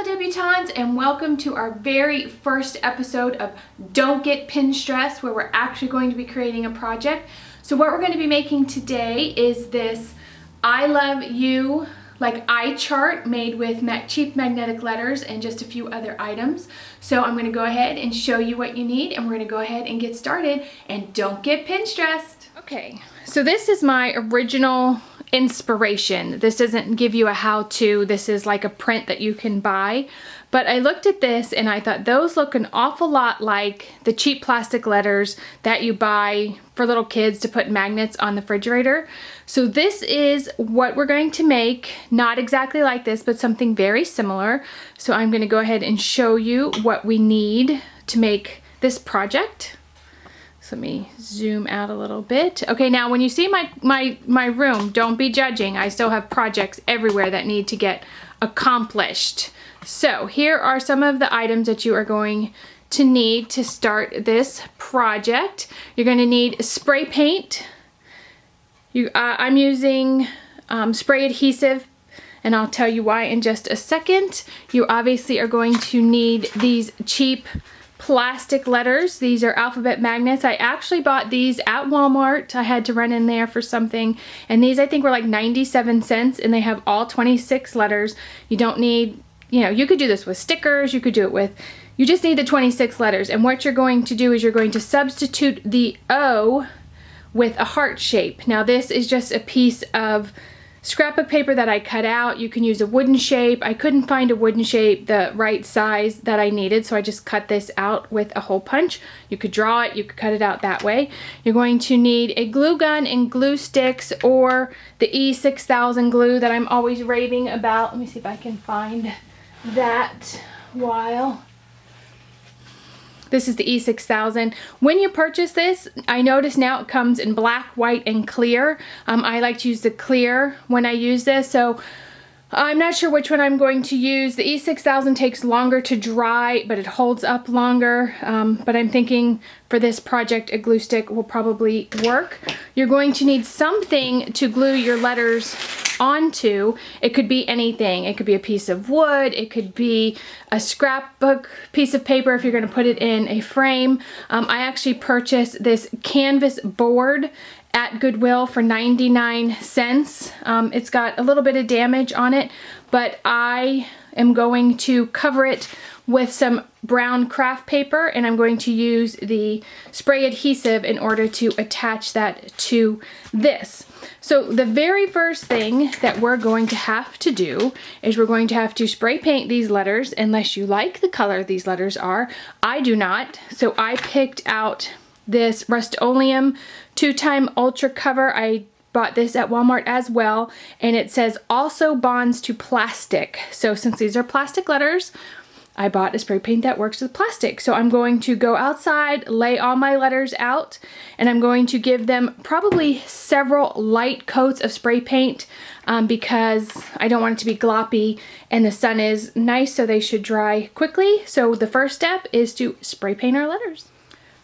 Debutantes, and welcome to our very first episode of Don't Get Pinstressed, where we're actually going to be creating a project. So what we're going to be making today is this I love you like eye chart made with cheap magnetic letters and just a few other items. So I'm going to go ahead and show you what you need, and we're going to go ahead and get started, and don't get pinstressed. Okay, so this is my original inspiration. This doesn't give you a how-to. This is like a print that you can buy. But I looked at this and I thought those look an awful lot like the cheap plastic letters that you buy for little kids to put magnets on the refrigerator. So this is what we're going to make. Not exactly like this, but something very similar. So I'm going to go ahead and show you what we need to make this project. So let me zoom out a little bit. Okay, now when you see my room, don't be judging. I still have projects everywhere that need to get accomplished. So here are some of the items that you are going to need to start this project. You're going to need spray paint. I'm using spray adhesive, and I'll tell you why in just a second. You obviously are going to need these cheap plastic letters. These are alphabet magnets. I actually bought these at Walmart. I had to run in there for something, and these I think were like 97 cents, and they have all 26 letters. You don't need, you could do this with stickers, you could do it with, you just need the 26 letters. And what you're going to do is you're going to substitute the O with a heart shape. Now this is just a piece of scrapbook paper that I cut out. You can use a wooden shape. I couldn't find a wooden shape the right size that I needed, so I just cut this out with a hole punch. You could draw it, you could cut it out that way. You're going to need a glue gun and glue sticks, or the E6000 glue that I'm always raving about. Let me see if I can find that while. This is the E6000. When you purchase this, I notice now it comes in black, white, and clear. I like to use the clear when I use this, so I'm not sure which one I'm going to use. The E6000 takes longer to dry, but it holds up longer. But I'm thinking for this project, a glue stick will probably work. You're going to need something to glue your letters onto. It could be anything. It could be a piece of wood. It could be a scrapbook piece of paper if you're going to put it in a frame. I actually purchased this canvas board at Goodwill for 99 cents. It's got a little bit of damage on it, but I am going to cover it with some brown craft paper, and I'm going to use the spray adhesive in order to attach that to this. So the very first thing that we're going to have to do is we're going to have to spray paint these letters, unless you like the color these letters are. I do not, so I picked out this Rust-Oleum 2-time ultra cover. I bought this at Walmart as well, and it says also bonds to plastic. So since these are plastic letters, I bought a spray paint that works with plastic. So I'm going to go outside, lay all my letters out, and I'm going to give them probably several light coats of spray paint because I don't want it to be gloppy, and the sun is nice, so they should dry quickly. So the first step is to spray paint our letters.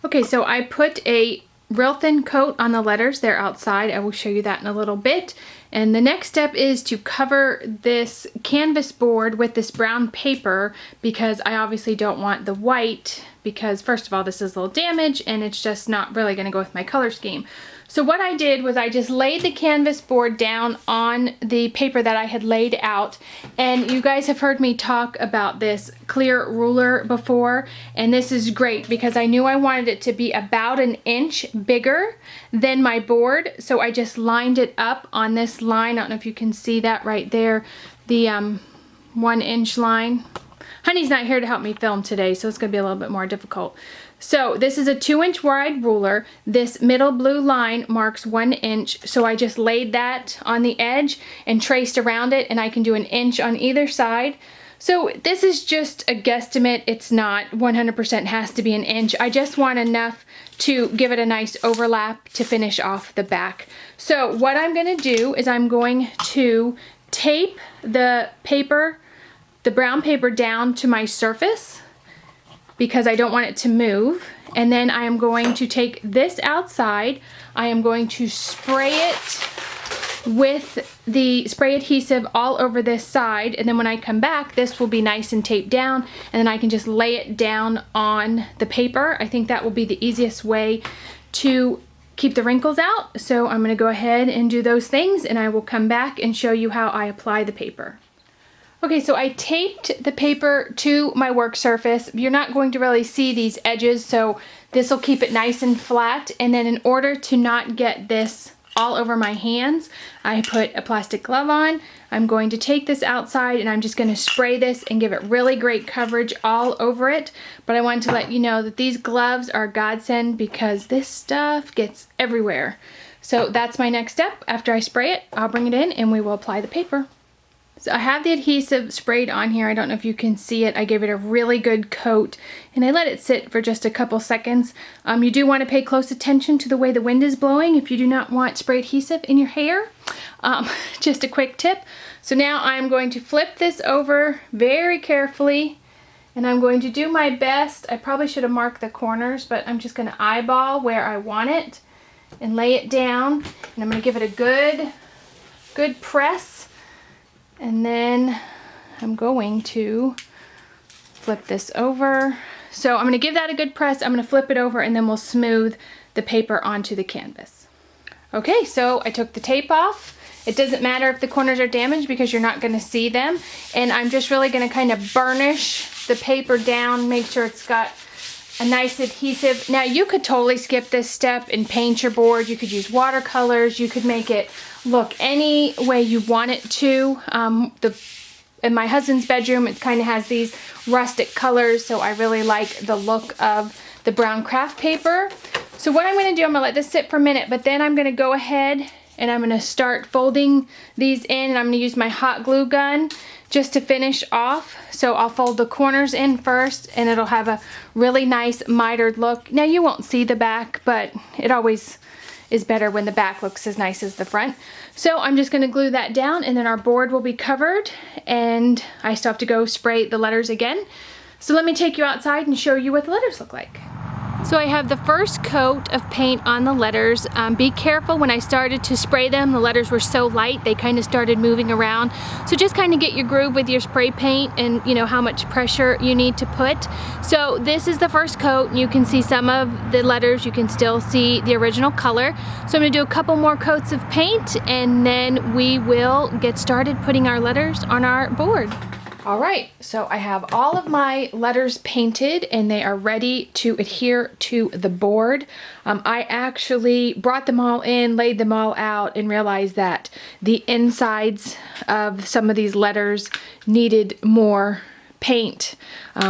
Okay, so I put a real thin coat on the letters. They're outside. I will show you that in a little bit. And the next step is to cover this canvas board with this brown paper, because I obviously don't want the white, because first of all, this is a little damaged and it's just not really going to go with my color scheme. So what I did was I just laid the canvas board down on the paper that I had laid out, and you guys have heard me talk about this clear ruler before, and this is great because I knew I wanted it to be about an inch bigger than my board, so I just lined it up on this line. I don't know if you can see that right there, the 1 inch line. Honey's not here to help me film today, so it's going to be a little bit more difficult. So this is a 2-inch wide ruler. This middle blue line marks 1 inch. So I just laid that on the edge and traced around it, and I can do an inch on either side. So this is just a guesstimate. It's not 100% has to be an inch. I just want enough to give it a nice overlap to finish off the back. So what I'm going to do is I'm going to tape the paper, the brown paper, down to my surface, because I don't want it to move. And then I am going to take this outside. I am going to spray it with the spray adhesive all over this side, and then when I come back, this will be nice and taped down, and then I can just lay it down on the paper. I think that will be the easiest way to keep the wrinkles out. So I'm gonna go ahead and do those things, and I will come back and show you how I apply the paper. Okay, so I taped the paper to my work surface. You're not going to really see these edges, so this will keep it nice and flat. And then in order to not get this all over my hands, I put a plastic glove on. I'm going to take this outside and I'm just going to spray this and give it really great coverage all over it. But I wanted to let you know that these gloves are a godsend because this stuff gets everywhere. So that's my next step. After I spray it, I'll bring it in and we will apply the paper. So I have the adhesive sprayed on here. I don't know if you can see it. I gave it a really good coat and I let it sit for just a couple seconds. You do want to pay close attention to the way the wind is blowing if you do not want spray adhesive in your hair. Just a quick tip. So now I'm going to flip this over very carefully and I'm going to do my best. I probably should have marked the corners, but I'm just going to eyeball where I want it and lay it down. And I'm going to give it a good press. And then I'm going to flip this over. So I'm going to give that a good press. I'm going to flip it over and then we'll smooth the paper onto the canvas. Okay, so I took the tape off. It doesn't matter if the corners are damaged because you're not going to see them. And I'm just really going to kind of burnish the paper down, make sure it's got a nice adhesive. Now you could totally skip this step and paint your board. You could use watercolors. You could make it look any way you want it to. In my husband's bedroom, it kind of has these rustic colors, so I really like the look of the brown craft paper. So what I'm going to do, I'm going to let this sit for a minute, but then I'm going to go ahead and I'm going to start folding these in, and I'm going to use my hot glue gun just to finish off. So I'll fold the corners in first and it'll have a really nice mitered look. Now you won't see the back, but it always is better when the back looks as nice as the front. So I'm just going to glue that down and then our board will be covered, and I still have to go spray the letters again. So let me take you outside and show you what the letters look like. So I have the first coat of paint on the letters. Be careful, when I started to spray them, the letters were so light, they kind of started moving around. So just kind of get your groove with your spray paint and you know how much pressure you need to put. So this is the first coat, and you can see some of the letters, you can still see the original color. So I'm going to do a couple more coats of paint and then we will get started putting our letters on our board. All right, so I have all of my letters painted and they are ready to adhere to the board. I actually brought them all in, laid them all out, and realized that the insides of some of these letters needed more paint.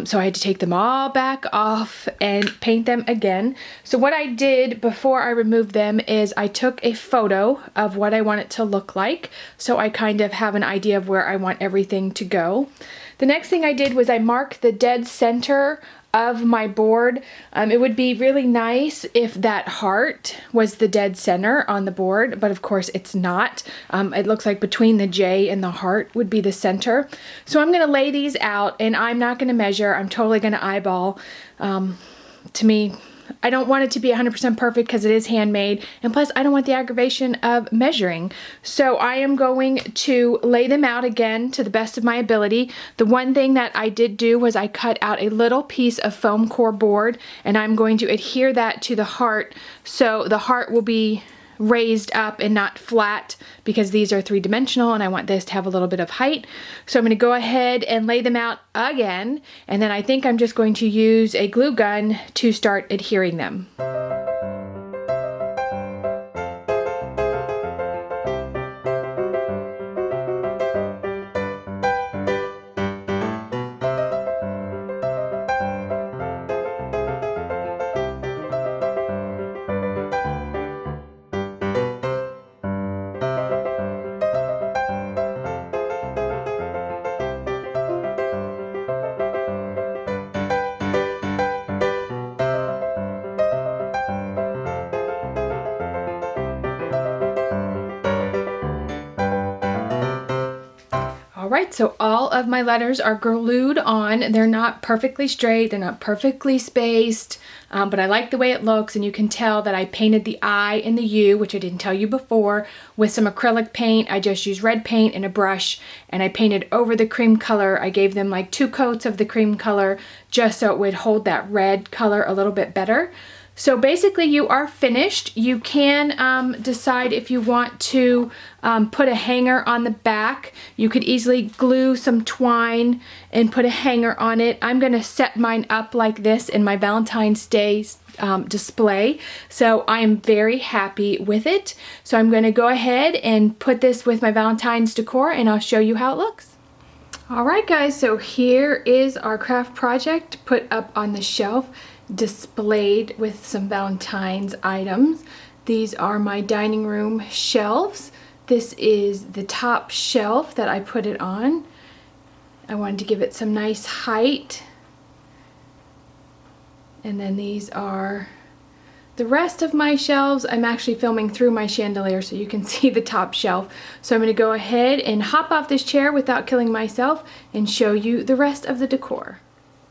So I had to take them all back off and paint them again. So what I did before I removed them is I took a photo of what I want it to look like, so I kind of have an idea of where I want everything to go. The next thing I did was I marked the dead center of my board. It would be really nice if that heart was the dead center on the board, but of course it's not. It looks like between the J and the heart would be the center. So I'm going to lay these out and I'm not going to measure. I'm totally going to eyeball. To me, I don't want it to be 100% perfect because it is handmade, and plus I don't want the aggravation of measuring. So I am going to lay them out again to the best of my ability. The one thing that I did do was I cut out a little piece of foam core board, and I'm going to adhere that to the heart, so the heart will be raised up and not flat because these are three-dimensional and I want this to have a little bit of height. So I'm going to go ahead and lay them out again, and then I think I'm just going to use a glue gun to start adhering them. right, so all of my letters are glued on. They're not perfectly straight, they're not perfectly spaced, but I like the way it looks, and you can tell that I painted the I and the U, which I didn't tell you before, with some acrylic paint. I just used red paint and a brush, and I painted over the cream color. I gave them like 2 coats of the cream color just so it would hold that red color a little bit better. So basically you are finished. You can decide if you want to put a hanger on the back. You could easily glue some twine and put a hanger on it. I'm going to set mine up like this in my Valentine's Day display. So I am very happy with it. So I'm going to go ahead and put this with my Valentine's decor, and I'll show you how it looks. Alright guys, so here is our craft project put up on the shelf, displayed with some Valentine's items. These are my dining room shelves. This is the top shelf that I put it on. I wanted to give it some nice height. And then these are the rest of my shelves. I'm actually filming through my chandelier so you can see the top shelf. So I'm going to go ahead and hop off this chair without killing myself and show you the rest of the decor.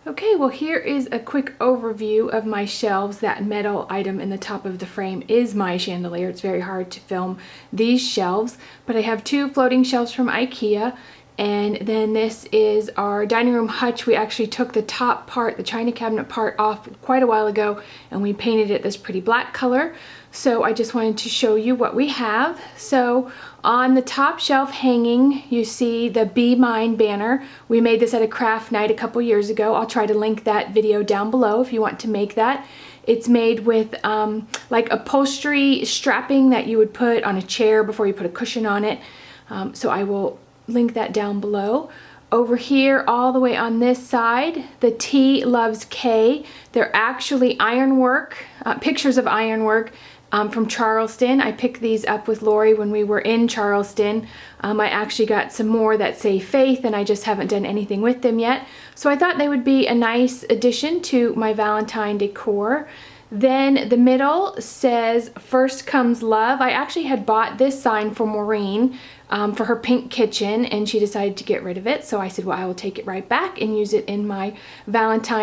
Okay, well here is a quick overview of my shelves. That metal item in the top of the frame is my chandelier. It's very hard to film these shelves, but I have 2 floating shelves from IKEA, and then this is our dining room hutch. We actually took the top part, the china cabinet part, off quite a while ago, and we painted it this pretty black color. So I just wanted to show you what we have. So on the top shelf hanging, you see the Be Mine banner. We made this at a craft night a couple years ago. I'll try to link that video down below if you want to make that. It's made with like upholstery strapping that you would put on a chair before you put a cushion on it. So I will link that down below. Over here, all the way on this side, the T loves K. They're actually ironwork, pictures of ironwork from Charleston. I picked these up with Lori when we were in Charleston. I actually got some more that say Faith, and I just haven't done anything with them yet. So I thought they would be a nice addition to my Valentine decor. Then the middle says First Comes Love. I actually had bought this sign for Maureen for her pink kitchen, and she decided to get rid of it. So I said, well, I will take it right back and use it in my Valentine